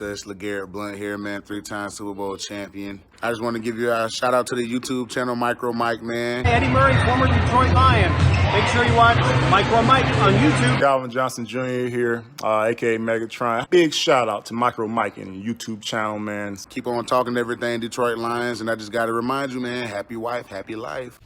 It's LeGarrette Blunt here, man, 3-time Super Bowl champion. I just want to give you a shout out to the YouTube channel, Micro Mike, man. Eddie Murray, former Detroit Lion. Make sure you watch Micro Mike on YouTube. Calvin Johnson Jr. here, aka Megatron. Big shout out to Micro Mike and YouTube channel, man. Keep on talking everything Detroit Lions, and I just got to remind you, man, happy wife, happy life.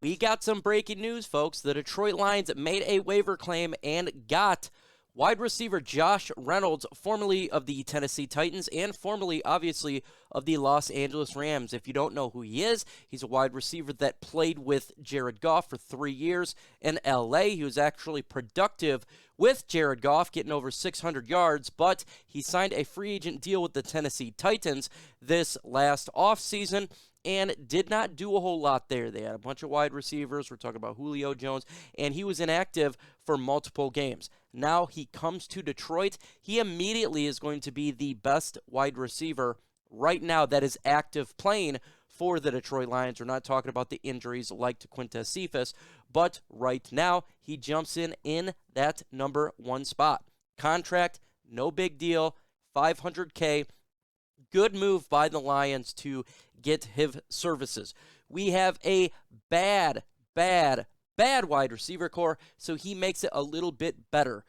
We got some breaking news, folks. The Detroit Lions made a waiver claim and got wide receiver Josh Reynolds, formerly of the Tennessee Titans and formerly, obviously, of the Los Angeles Rams. If you don't know who he is, he's a wide receiver that played with Jared Goff for 3 years in L.A. He was actually productive with Jared Goff, getting over 600 yards, but he signed a free agent deal with the Tennessee Titans this last offseason and did not do a whole lot there. They had a bunch of wide receivers. We're talking about Julio Jones, and he was inactive for multiple games. Now he comes to Detroit. He immediately is going to be the best wide receiver right now that is active playing for the Detroit Lions. We're not talking about the injuries like to Quintez Cephas, but right now he jumps in that number 1 spot. Contract, no big deal, $500K. Good move by the Lions to get his services. We have a bad wide receiver core, so he makes it a little bit better.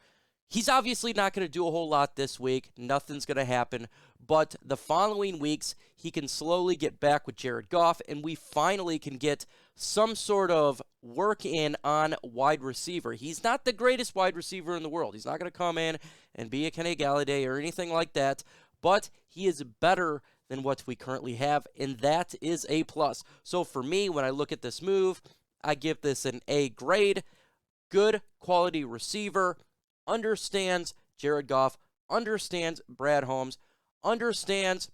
He's obviously not going to do a whole lot this week. Nothing's going to happen. But the following weeks, he can slowly get back with Jared Goff, and we finally can get some sort of work in on wide receiver. He's not the greatest wide receiver in the world. He's not going to come in and be a Kenny Galladay or anything like that, but he is better than what we currently have, and that is a plus. So for me, when I look at this move, I give this an A grade. Good quality receiver, understands Jared Goff, understands Brad Holmes, understands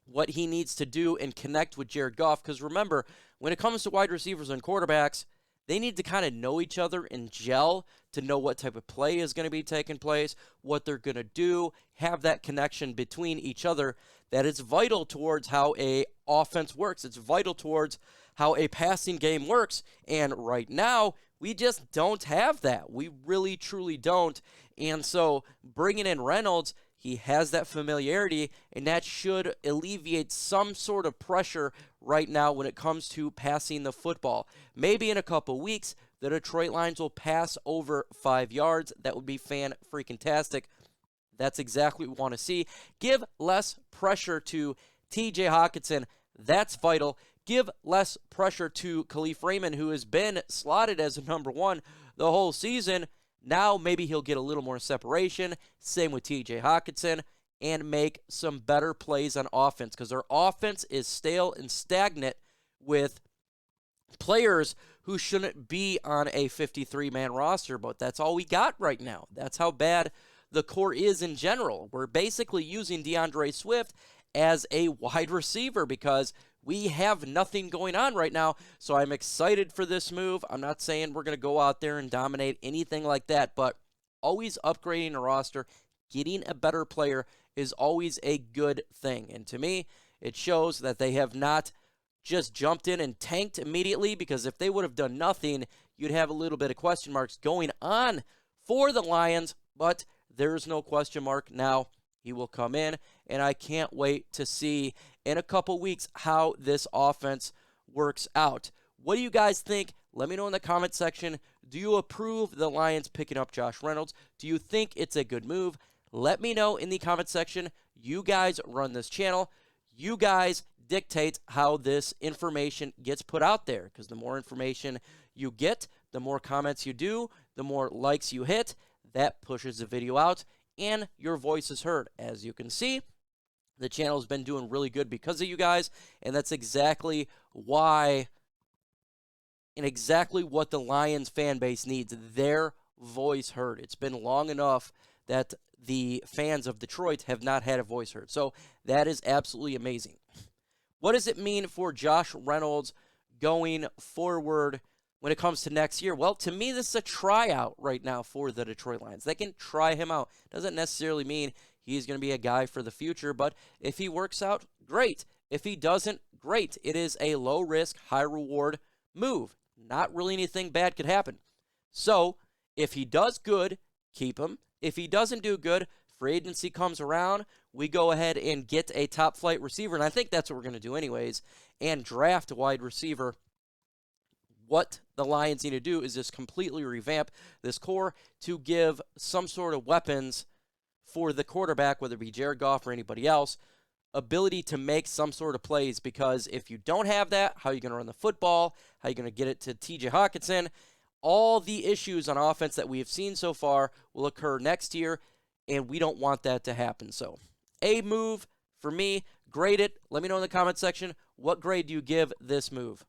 what he needs to do and connect with Jared Goff. Because remember, when it comes to wide receivers and quarterbacks, they need to kind of know each other and gel to know what type of play is going to be taking place, what they're going to do, have that connection between each other. That is vital towards how a offense works. It's vital towards how a passing game works. And right now, we just don't have that. We really, truly don't. And so bringing in Reynolds, he has that familiarity, and that should alleviate some sort of pressure right now when it comes to passing the football. Maybe in a couple weeks, the Detroit Lions will pass over 5 yards. That would be fan-freaking-tastic. That's exactly what we want to see. Give less pressure to T.J. Hockenson. That's vital. Give less pressure to Khalif Raymond, who has been slotted as a number 1 the whole season. Now maybe he'll get a little more separation. Same with T.J. Hockenson, and make some better plays on offense, because our offense is stale and stagnant with players who shouldn't be on a 53-man roster, but that's all we got right now. That's how bad the core is in general. We're basically using DeAndre Swift as a wide receiver because we have nothing going on right now. So I'm excited for this move. I'm not saying we're going to go out there and dominate anything like that, but always upgrading a roster, getting a better player is always a good thing. And to me, it shows that they have not just jumped in and tanked immediately, because if they would have done nothing, you'd have a little bit of question marks going on for the Lions, but there's no question mark now. He will come in, and I can't wait to see in a couple weeks how this offense works out. What do you guys think? Let me know in the comment section. Do you approve the Lions picking up Josh Reynolds? Do you think it's a good move? Let me know in the comment section. You guys run this channel. You guys dictate how this information gets put out there, because the more information you get, the more comments you do, the more likes you hit. That pushes the video out, and your voice is heard. As you can see, the channel has been doing really good because of you guys, and that's exactly why and exactly what the Lions fan base needs, their voice heard. It's been long enough that the fans of Detroit have not had a voice heard. So that is absolutely amazing. What does it mean for Josh Reynolds going forward when it comes to next year? Well, to me, this is a tryout right now for the Detroit Lions. They can try him out. Doesn't necessarily mean he's going to be a guy for the future, but if he works out, great. If he doesn't, great. It is a low risk, high reward move. Not really anything bad could happen. So if he does good, keep him. If he doesn't do good, free agency comes around, we go ahead and get a top flight receiver, and I think that's what we're going to do anyways, and draft a wide receiver. What the Lions need to do is just completely revamp this core to give some sort of weapons for the quarterback, whether it be Jared Goff or anybody else, ability to make some sort of plays, because if you don't have that, how are you going to run the football? How are you going to get it to TJ Hawkinson? All the issues on offense that we have seen so far will occur next year, and we don't want that to happen. So, a move for me, grade it. Let me know in the comment section, what grade do you give this move?